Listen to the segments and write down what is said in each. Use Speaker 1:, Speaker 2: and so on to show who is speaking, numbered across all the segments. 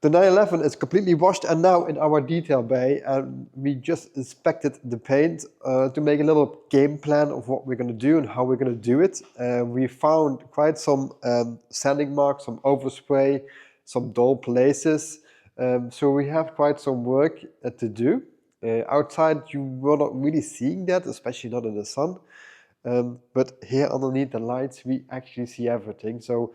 Speaker 1: The 911 is completely washed and now in our detail bay, and we just inspected the paint to make a little game plan of what we're going to do and how we're going to do it. We found quite some sanding marks, some overspray, some dull places. So we have quite some work to do. Outside you were not really seeing that, especially not in the sun. But here underneath the lights we actually see everything. So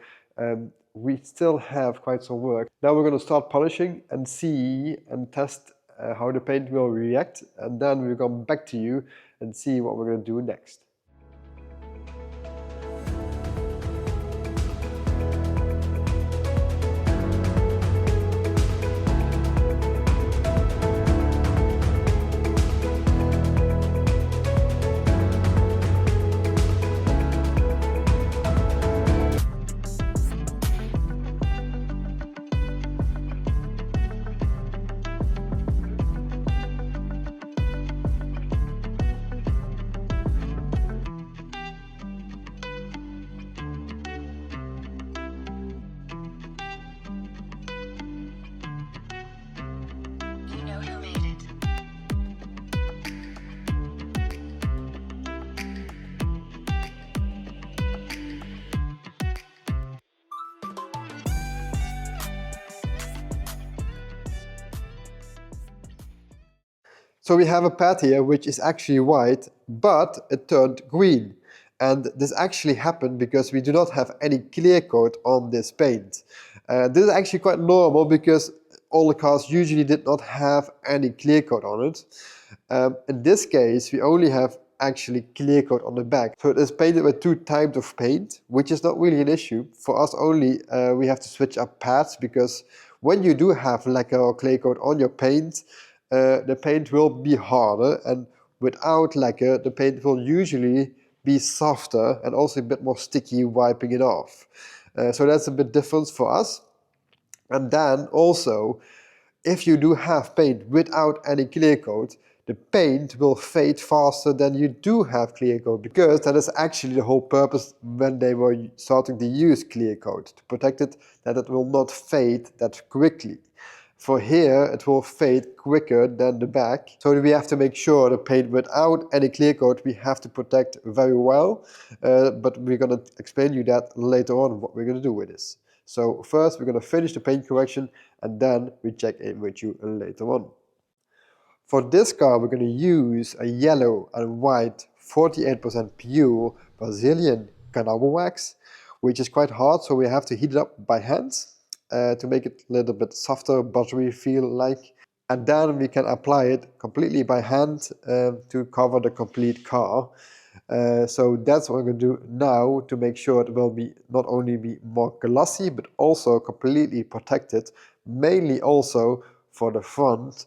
Speaker 1: we still have quite some work. Now we're going to start polishing and see and test how the paint will react, and then we'll come back to you and see what we're going to do next. So we have a pad here which is actually white, but it turned green. And this actually happened because we do not have any clear coat on this paint. This is actually quite normal because all the cars usually did not have any clear coat on it. In this case, we only have actually clear coat on the back. So it is painted with two types of paint, which is not really an issue. For us only, we have to switch up pads because when you do have lacquer or clear coat on your paint, the paint will be harder, and without lacquer the paint will usually be softer and also a bit more sticky wiping it off. So that's a bit different for us. And then also, if you do have paint without any clear coat, the paint will fade faster than you do have clear coat, because that is actually the whole purpose when they were starting to use clear coat, to protect it that it will not fade that quickly. For here, it will fade quicker than the back. So we have to make sure the paint without any clear coat we have to protect very well. But we're going to explain you that later on, what we're going to do with this. So first we're going to finish the paint correction and then we check in with you later on. For this car we're going to use a yellow and white 48% pure Brazilian carnauba wax, which is quite hard, so we have to heat it up by hand. To make it a little bit softer, buttery feel like. And then we can apply it completely by hand to cover the complete car. So that's what we're going to do now to make sure it will be not only be more glossy but also completely protected, mainly also for the front.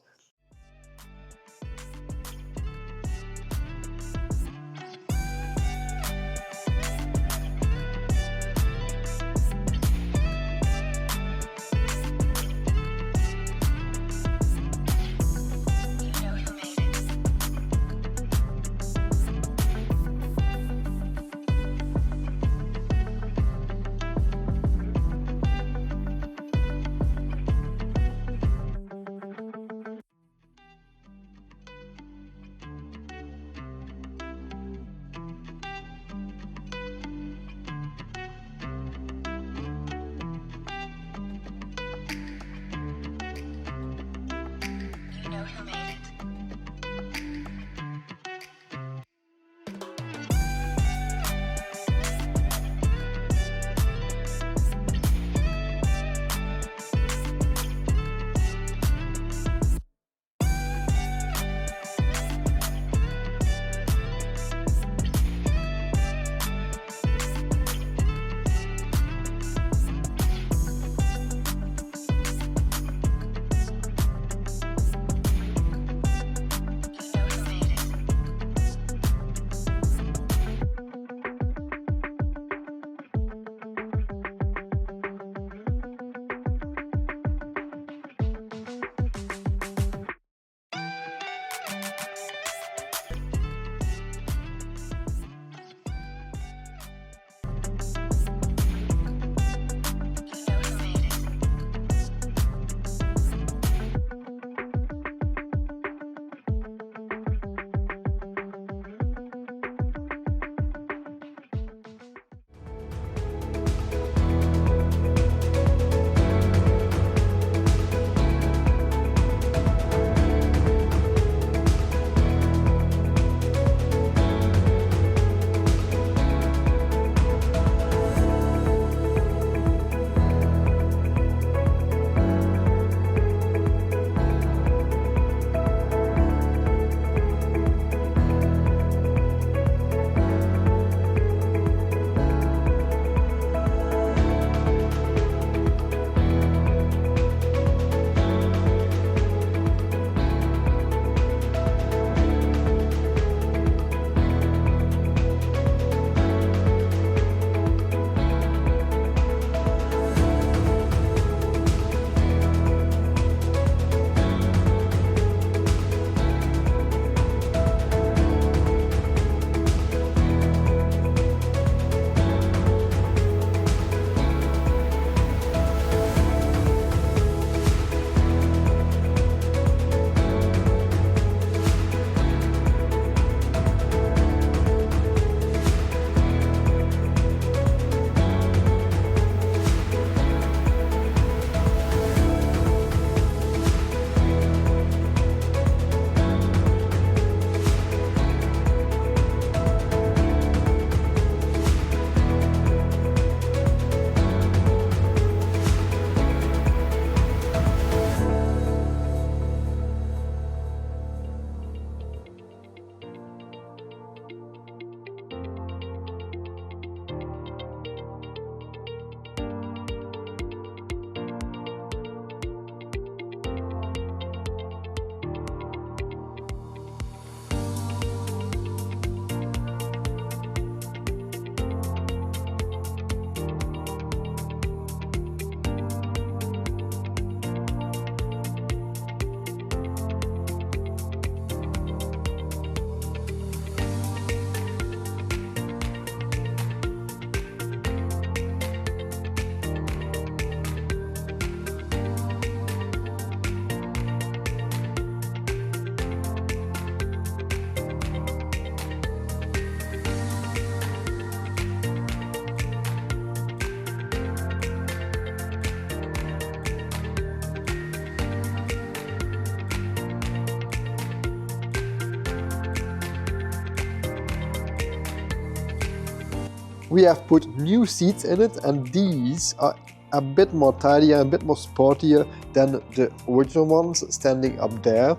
Speaker 1: We have put new seats in it, and these are a bit more tidier, a bit more sportier than the original ones standing up there.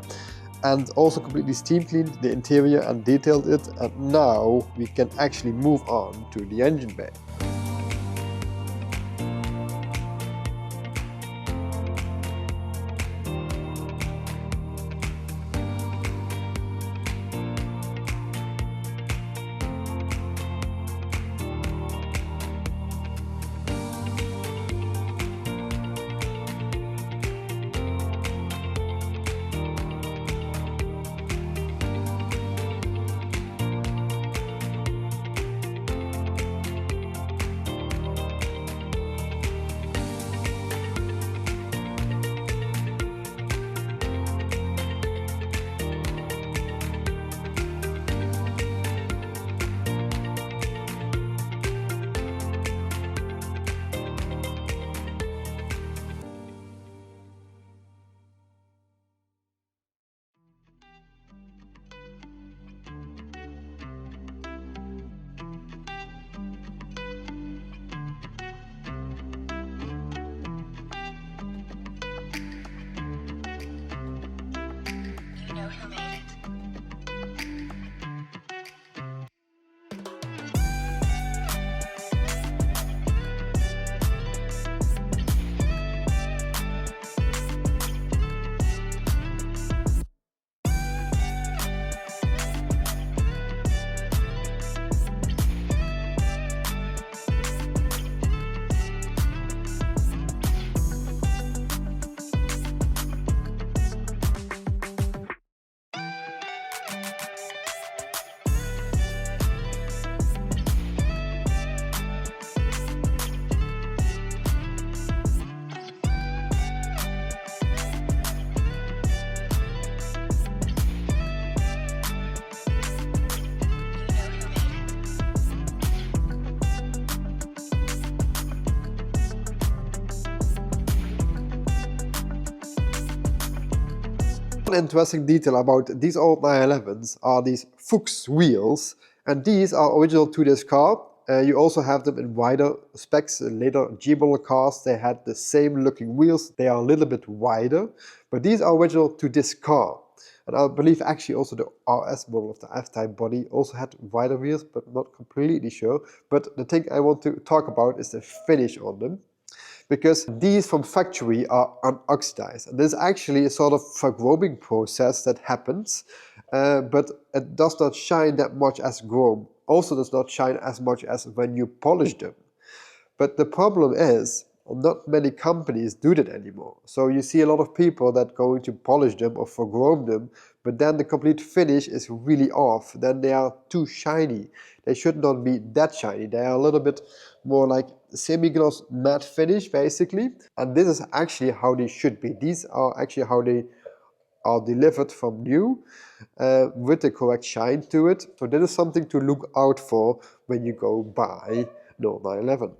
Speaker 1: And also completely steam cleaned the interior and detailed it, and now we can actually move on to the engine bay. One interesting detail about these old 911s are these Fuchs wheels, and these are original to this car. You also have them in wider specs. Later G-model cars, they had the same looking wheels. They are a little bit wider, but these are original to this car. And I believe actually also the RS model of the F-Type body also had wider wheels, but not completely sure. But the thing I want to talk about is the finish on them, because these from factory are unoxidized. And there's actually a sort of verchroming process that happens, but it does not shine that much as chrome. Also does not shine as much as when you polish them. But the problem is, not many companies do that anymore. So you see a lot of people that going to polish them or verchrome them, but then the complete finish is really off. Then they are too shiny. They should not be that shiny. They are a little bit more like semi-gloss matte finish basically. And this is actually how they should be. These are actually how they are delivered from new, with the correct shine to it. So that is something to look out for when you go buy the 911.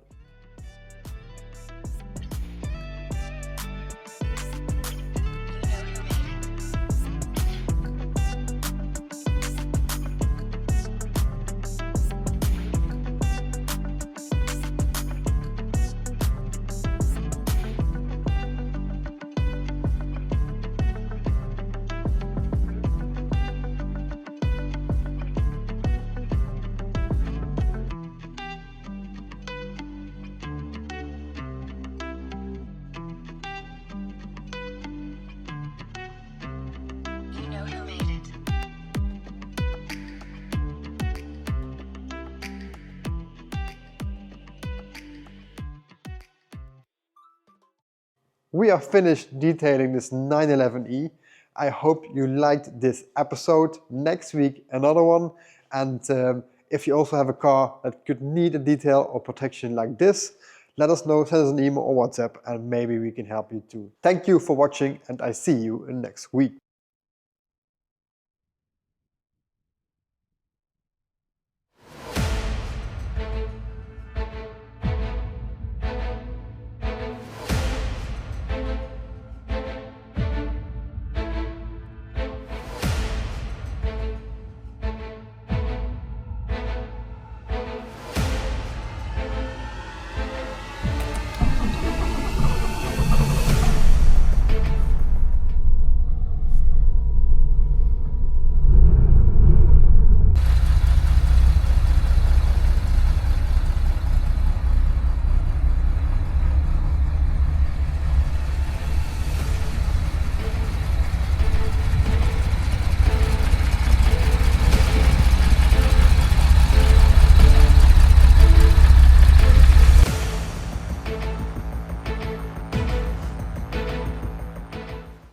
Speaker 1: We are finished detailing this 911E. I hope you liked this episode. Next week, another one. And if you also have a car that could need a detail or protection like this, let us know, send us an email or WhatsApp, and maybe we can help you too. Thank you for watching, and I see you in next week.